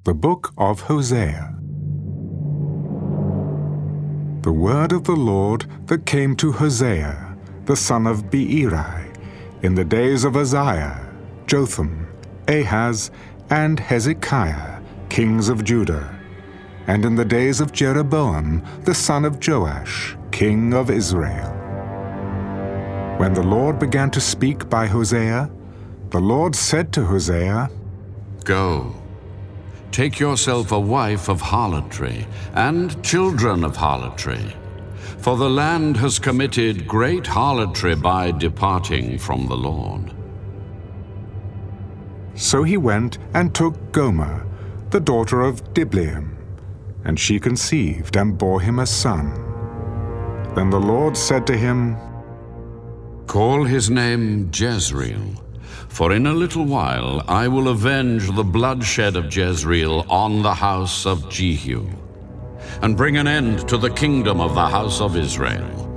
The Book of Hosea. The word of the Lord that came to Hosea, the son of Beeri, in the days of Uzziah, Jotham, Ahaz, and Hezekiah, kings of Judah, and in the days of Jeroboam, the son of Joash, king of Israel. When the Lord began to speak by Hosea, the Lord said to Hosea, Go, take yourself a wife of harlotry, and children of harlotry, for the land has committed great harlotry by departing from the Lord. So he went and took Gomer, the daughter of Diblaim, and she conceived and bore him a son. Then the Lord said to him, Call his name Jezreel, for in a little while I will avenge the bloodshed of Jezreel on the house of Jehu, and bring an end to the kingdom of the house of Israel.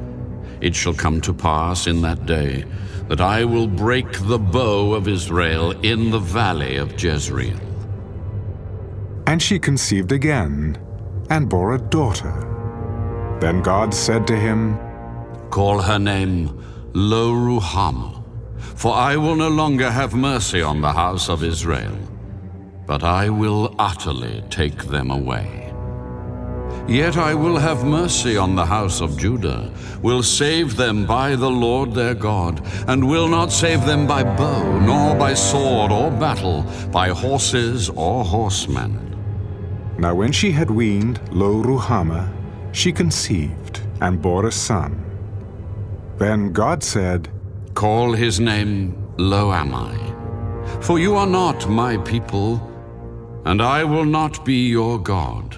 It shall come to pass in that day that I will break the bow of Israel in the valley of Jezreel. And she conceived again, and bore a daughter. Then God said to him, Call her name Lo-Ruhamah, for I will no longer have mercy on the house of Israel, but I will utterly take them away. Yet I will have mercy on the house of Judah, will save them by the Lord their God, and will not save them by bow, nor by sword or battle, by horses or horsemen. Now when she had weaned Lo-Ruhamah, she conceived and bore a son. Then God said, Call his name Lo-Ammi, for you are not my people, and I will not be your God.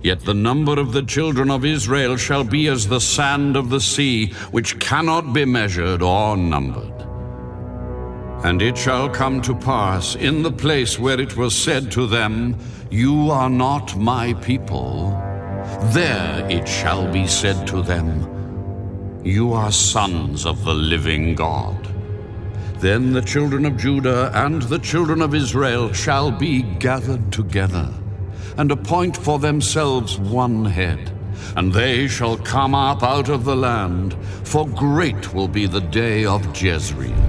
Yet the number of the children of Israel shall be as the sand of the sea, which cannot be measured or numbered. And it shall come to pass in the place where it was said to them, You are not my people, there it shall be said to them, You are sons of the living God. Then the children of Judah and the children of Israel shall be gathered together, and appoint for themselves one head, and they shall come up out of the land, for great will be the day of Jezreel.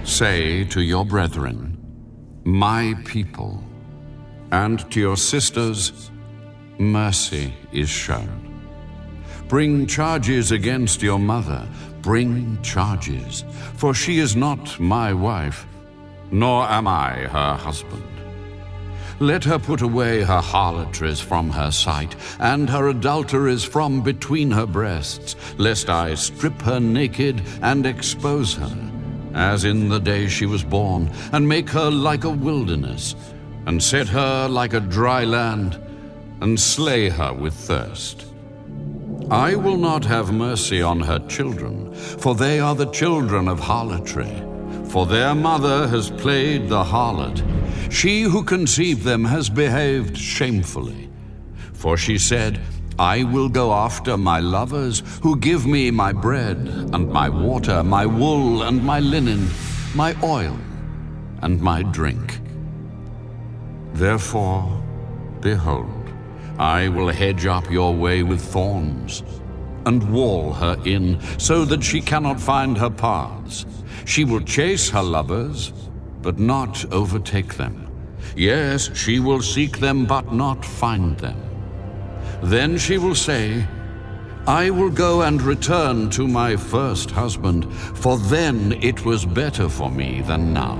Say to your brethren, My people, and to your sisters, mercy is shown. Bring charges against your mother, bring charges, for she is not my wife, nor am I her husband. Let her put away her harlotries from her sight, and her adulteries from between her breasts, lest I strip her naked and expose her, as in the day she was born, and make her like a wilderness, and set her like a dry land, and slay her with thirst. I will not have mercy on her children, for they are the children of harlotry, for their mother has played the harlot. She who conceived them has behaved shamefully. For she said, I will go after my lovers, who give me my bread and my water, my wool and my linen, my oil and my drink. Therefore, behold, I will hedge up your way with thorns, and wall her in, so that she cannot find her paths. She will chase her lovers, but not overtake them. Yes, she will seek them, but not find them. Then she will say, I will go and return to my first husband, for then it was better for me than now.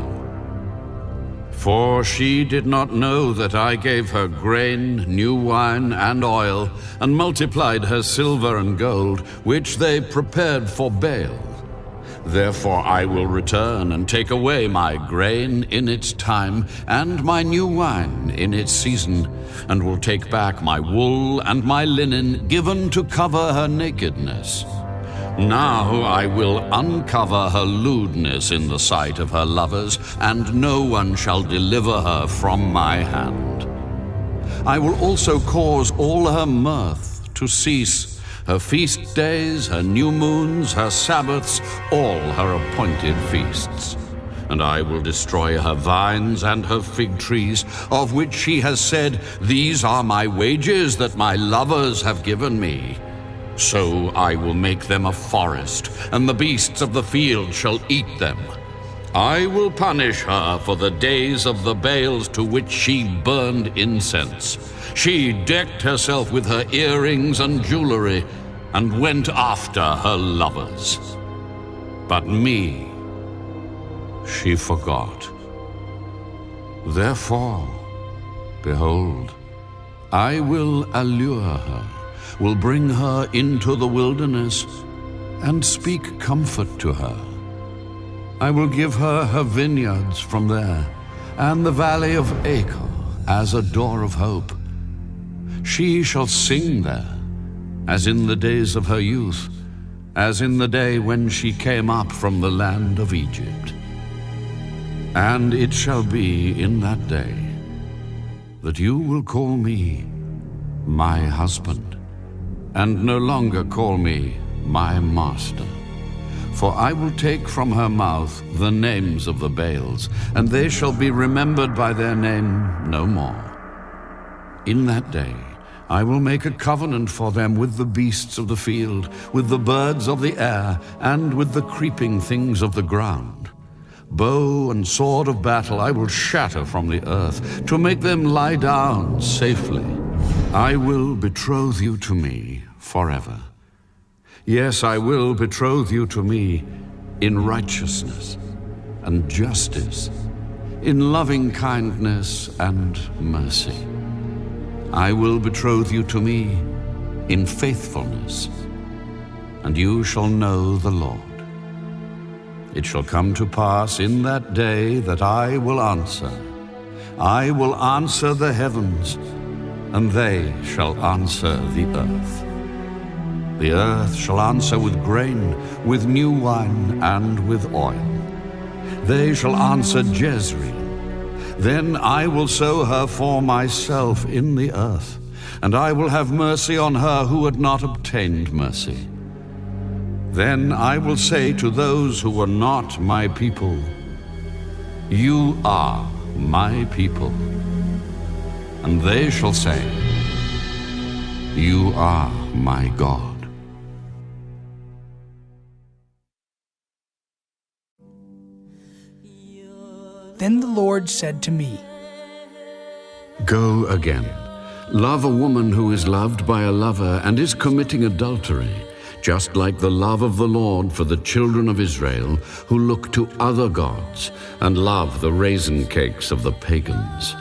For she did not know that I gave her grain, new wine, and oil, and multiplied her silver and gold, which they prepared for Baal. Therefore I will return and take away my grain in its time, and my new wine in its season, and will take back my wool and my linen given to cover her nakedness. Now I will uncover her lewdness in the sight of her lovers, and no one shall deliver her from my hand. I will also cause all her mirth to cease, her feast days, her new moons, her Sabbaths, all her appointed feasts. And I will destroy her vines and her fig trees, of which she has said, These are my wages that my lovers have given me. So I will make them a forest, and the beasts of the field shall eat them. I will punish her for the days of the Baals to which she burned incense. She decked herself with her earrings and jewelry, and went after her lovers. But me she forgot. Therefore, behold, I will allure her, will bring her into the wilderness, and speak comfort to her. I will give her her vineyards from there, and the valley of Achor as a door of hope. She shall sing there, as in the days of her youth, as in the day when she came up from the land of Egypt. And it shall be in that day that you will call me my husband, and no longer call me my master. For I will take from her mouth the names of the Baals, and they shall be remembered by their name no more. In that day I will make a covenant for them with the beasts of the field, with the birds of the air, and with the creeping things of the ground. Bow and sword of battle I will shatter from the earth, to make them lie down safely. I will betroth you to me forever. Yes, I will betroth you to me in righteousness and justice, in loving kindness and mercy. I will betroth you to me in faithfulness, and you shall know the Lord. It shall come to pass in that day that I will answer. I will answer the heavens, and they shall answer the earth. The earth shall answer with grain, with new wine, and with oil. They shall answer Jezreel. Then I will sow her for myself in the earth, and I will have mercy on her who had not obtained mercy. Then I will say to those who were not my people, You are my people. And they shall say, You are my God. Then the Lord said to me, Go again. Love a woman who is loved by a lover and is committing adultery, just like the love of the Lord for the children of Israel, who look to other gods and love the raisin cakes of the pagans.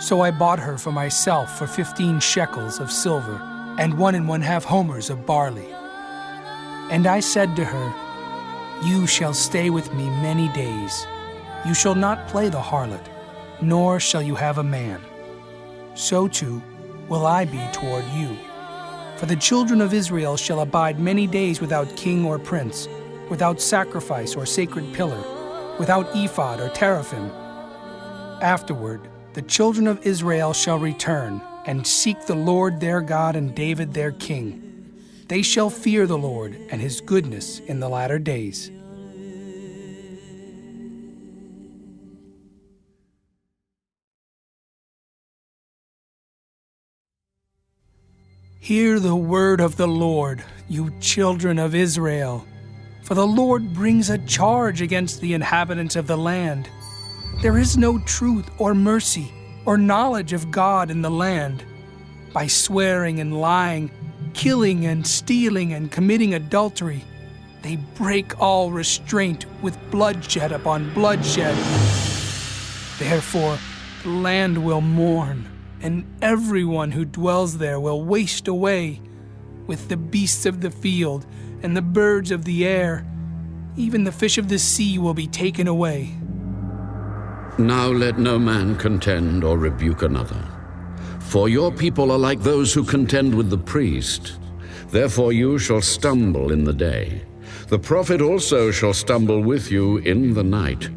So I bought her for myself for 15 shekels of silver and 1½ homers of barley. And I said to her, You shall stay with me many days. You shall not play the harlot, nor shall you have a man. So too will I be toward you. For the children of Israel shall abide many days without king or prince, without sacrifice or sacred pillar, without ephod or teraphim. Afterward, the children of Israel shall return and seek the Lord their God and David their king. They shall fear the Lord and his goodness in the latter days. Hear the word of the Lord, you children of Israel. For the Lord brings a charge against the inhabitants of the land. There is no truth or mercy or knowledge of God in the land. By swearing and lying, killing and stealing and committing adultery, they break all restraint with bloodshed upon bloodshed. Therefore, the land will mourn, and everyone who dwells there will waste away, with the beasts of the field and the birds of the air. Even the fish of the sea will be taken away. Now let no man contend or rebuke another. For your people are like those who contend with the priest. Therefore you shall stumble in the day. The prophet also shall stumble with you in the night.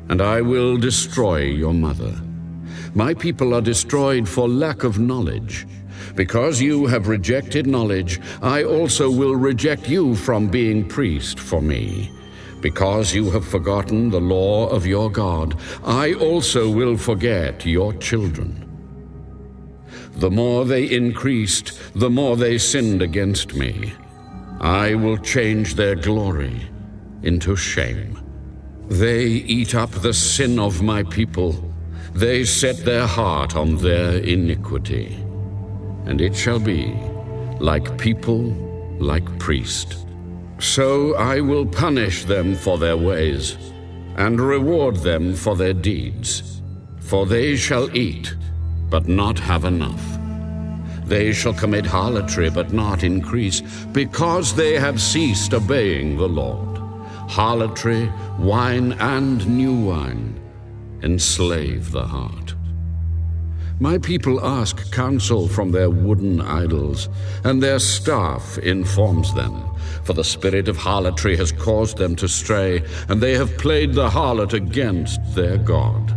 And I will destroy your mother. My people are destroyed for lack of knowledge. Because you have rejected knowledge, I also will reject you from being priest for me. Because you have forgotten the law of your God, I also will forget your children. The more they increased, the more they sinned against me. I will change their glory into shame. They eat up the sin of my people. They set their heart on their iniquity. And it shall be, like people, like priest. So I will punish them for their ways, and reward them for their deeds. For they shall eat, but not have enough. They shall commit harlotry, but not increase, because they have ceased obeying the Lord. Harlotry, wine, and new wine enslave the heart. My people ask counsel from their wooden idols, and their staff informs them. For the spirit of harlotry has caused them to stray, and they have played the harlot against their God.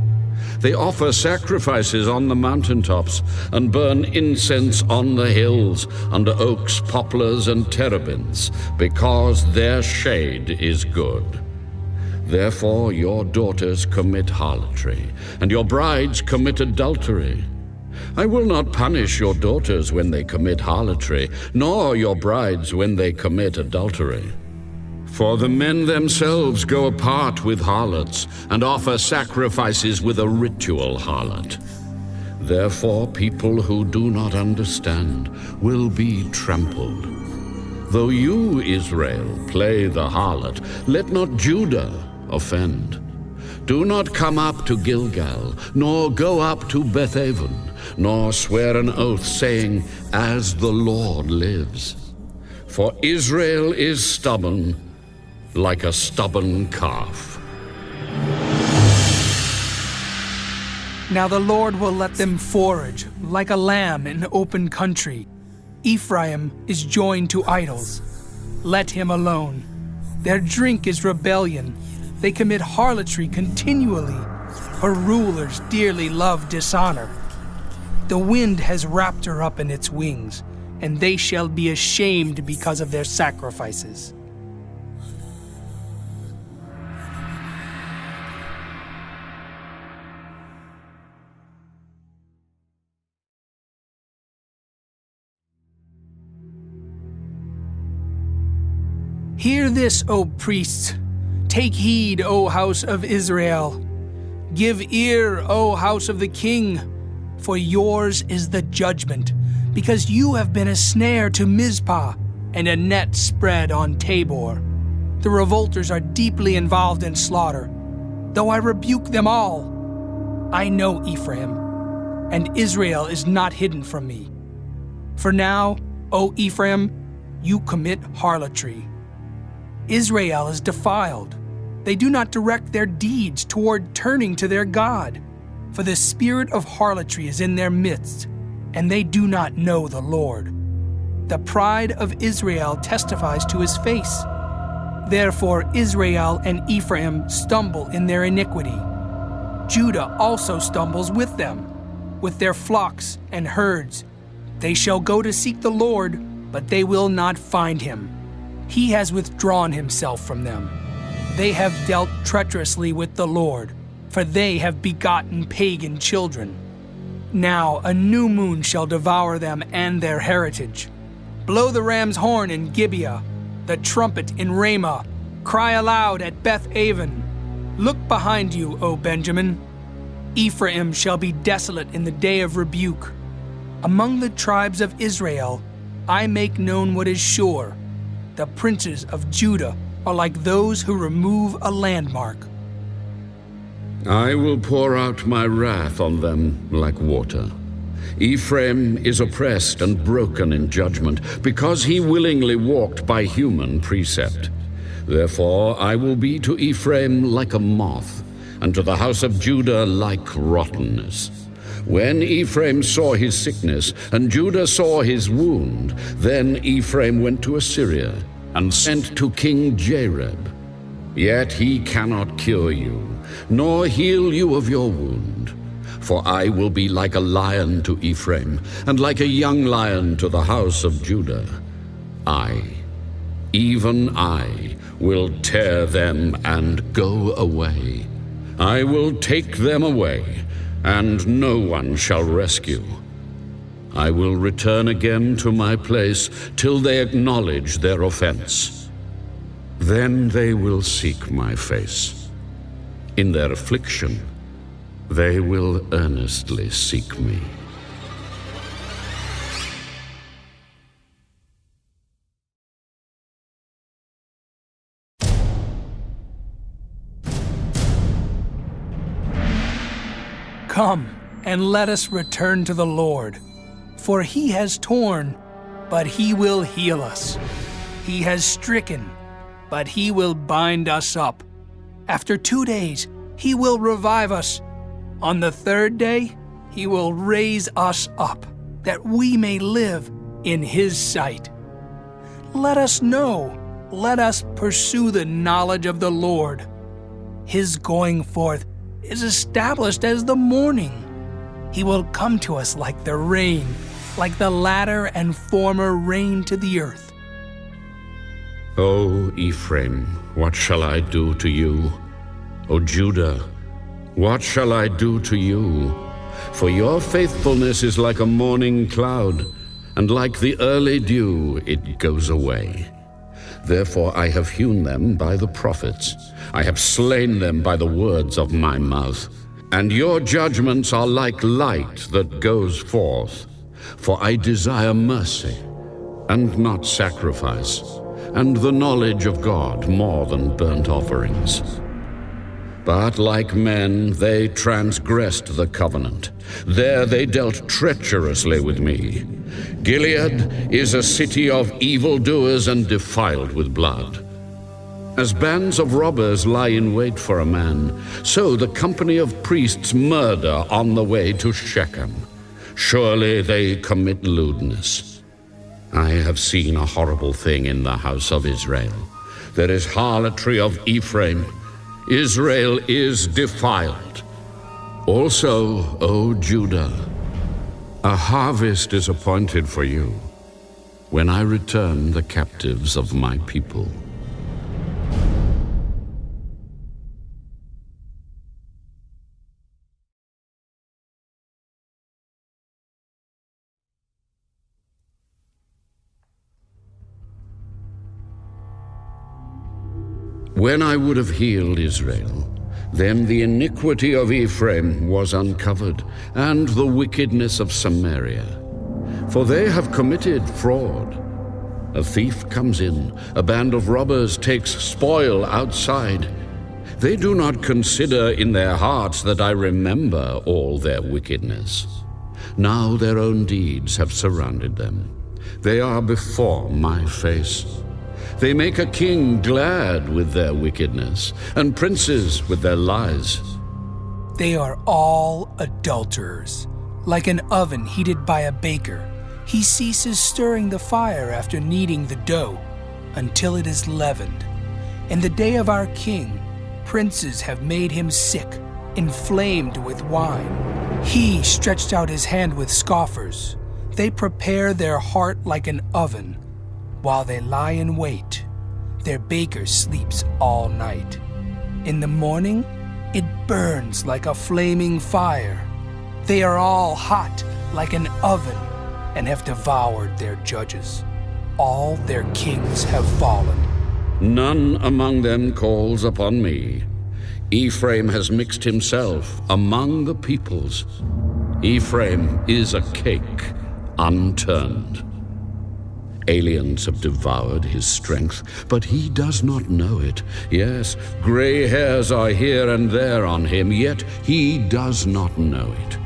They offer sacrifices on the mountaintops, and burn incense on the hills, under oaks, poplars, and terebinths, because their shade is good. Therefore your daughters commit harlotry, and your brides commit adultery. I will not punish your daughters when they commit harlotry, nor your brides when they commit adultery. For the men themselves go apart with harlots, and offer sacrifices with a ritual harlot. Therefore people who do not understand will be trampled. Though you, Israel, play the harlot, let not Judah offend. Do not come up to Gilgal, nor go up to Bethaven, nor swear an oath, saying, As the Lord lives. For Israel is stubborn, like a stubborn calf. Now the Lord will let them forage like a lamb in open country. Ephraim is joined to idols. Let him alone. Their drink is rebellion. They commit harlotry continually. Her rulers dearly love dishonor. The wind has wrapped her up in its wings, and they shall be ashamed because of their sacrifices. Hear this, O priests. Take heed, O house of Israel. Give ear, O house of the king, for yours is the judgment, because you have been a snare to Mizpah and a net spread on Tabor. The revolters are deeply involved in slaughter, though I rebuke them all. I know Ephraim, and Israel is not hidden from me. For now, O Ephraim, you commit harlotry. Israel is defiled. They do not direct their deeds toward turning to their God. For the spirit of harlotry is in their midst, and they do not know the Lord. The pride of Israel testifies to his face. Therefore Israel and Ephraim stumble in their iniquity. Judah also stumbles with them, with their flocks and herds. They shall go to seek the Lord, but they will not find him. He has withdrawn himself from them. They have dealt treacherously with the Lord, for they have begotten pagan children. Now a new moon shall devour them and their heritage. Blow the ram's horn in Gibeah, the trumpet in Ramah. Cry aloud at Beth-aven. Look behind you, O Benjamin. Ephraim shall be desolate in the day of rebuke. Among the tribes of Israel I make known what is sure. The princes of Judah are like those who remove a landmark. I will pour out my wrath on them like water. Ephraim is oppressed and broken in judgment, because he willingly walked by human precept. Therefore I will be to Ephraim like a moth, and to the house of Judah like rottenness. When Ephraim saw his sickness, and Judah saw his wound, then Ephraim went to Assyria, and sent to King Jareb. Yet he cannot cure you, nor heal you of your wound. For I will be like a lion to Ephraim, and like a young lion to the house of Judah. I, even I, will tear them and go away. I will take them away, and no one shall rescue. I will return again to my place till they acknowledge their offense. Then they will seek my face. In their affliction, they will earnestly seek me. Come, and let us return to the Lord. For he has torn, but he will heal us. He has stricken, but he will bind us up. After 2 days, he will revive us. On the 3rd day, he will raise us up, that we may live in his sight. Let us know, let us pursue the knowledge of the Lord. His going forth is established as the morning. He will come to us like the rain, like the latter and former rain to the earth. O Ephraim, what shall I do to you? O Judah, what shall I do to you? For your faithfulness is like a morning cloud, and like the early dew it goes away. Therefore I have hewn them by the prophets. I have slain them by the words of my mouth. And your judgments are like light that goes forth. For I desire mercy, and not sacrifice, and the knowledge of God more than burnt offerings. But like men, they transgressed the covenant. There they dealt treacherously with me. Gilead is a city of evildoers and defiled with blood. As bands of robbers lie in wait for a man, so the company of priests murder on the way to Shechem. Surely they commit lewdness. I have seen a horrible thing in the house of Israel. There is harlotry of Ephraim. Israel is defiled. Also, O Judah, a harvest is appointed for you, when I return the captives of my people. When I would have healed Israel, then the iniquity of Ephraim was uncovered, and the wickedness of Samaria. For they have committed fraud. A thief comes in, a band of robbers takes spoil outside. They do not consider in their hearts that I remember all their wickedness. Now their own deeds have surrounded them. They are before my face. They make a king glad with their wickedness, and princes with their lies. They are all adulterers, like an oven heated by a baker. He ceases stirring the fire after kneading the dough, until it is leavened. In the day of our king, princes have made him sick, inflamed with wine. He stretched out his hand with scoffers. They prepare their heart like an oven. While they lie in wait, their baker sleeps all night. In the morning, it burns like a flaming fire. They are all hot like an oven and have devoured their judges. All their kings have fallen. None among them calls upon me. Ephraim has mixed himself among the peoples. Ephraim is a cake unturned. Aliens have devoured his strength, but he does not know it. Yes, gray hairs are here and there on him, yet he does not know it.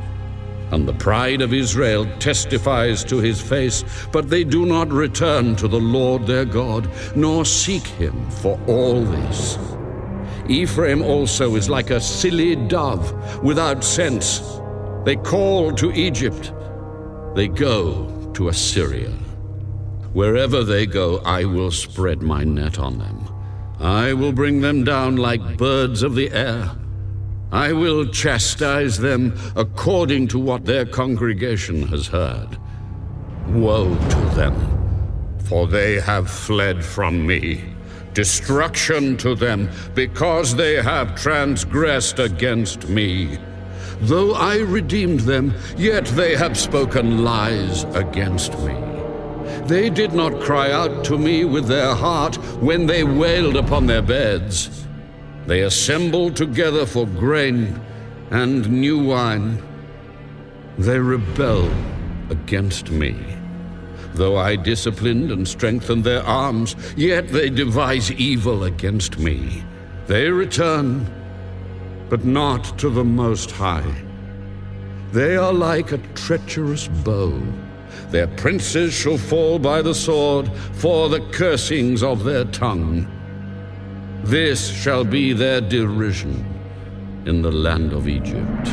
And the pride of Israel testifies to his face, but they do not return to the Lord their God, nor seek him for all this. Ephraim also is like a silly dove without sense. They call to Egypt. They go to Assyria. Wherever they go, I will spread my net on them. I will bring them down like birds of the air. I will chastise them according to what their congregation has heard. Woe to them, for they have fled from me. Destruction to them, because they have transgressed against me. Though I redeemed them, yet they have spoken lies against me. They did not cry out to me with their heart when they wailed upon their beds. They assembled together for grain and new wine. They rebel against me. Though I disciplined and strengthened their arms, yet they devise evil against me. They return, but not to the Most High. They are like a treacherous bow. Their princes shall fall by the sword for the cursings of their tongue. This shall be their derision in the land of Egypt.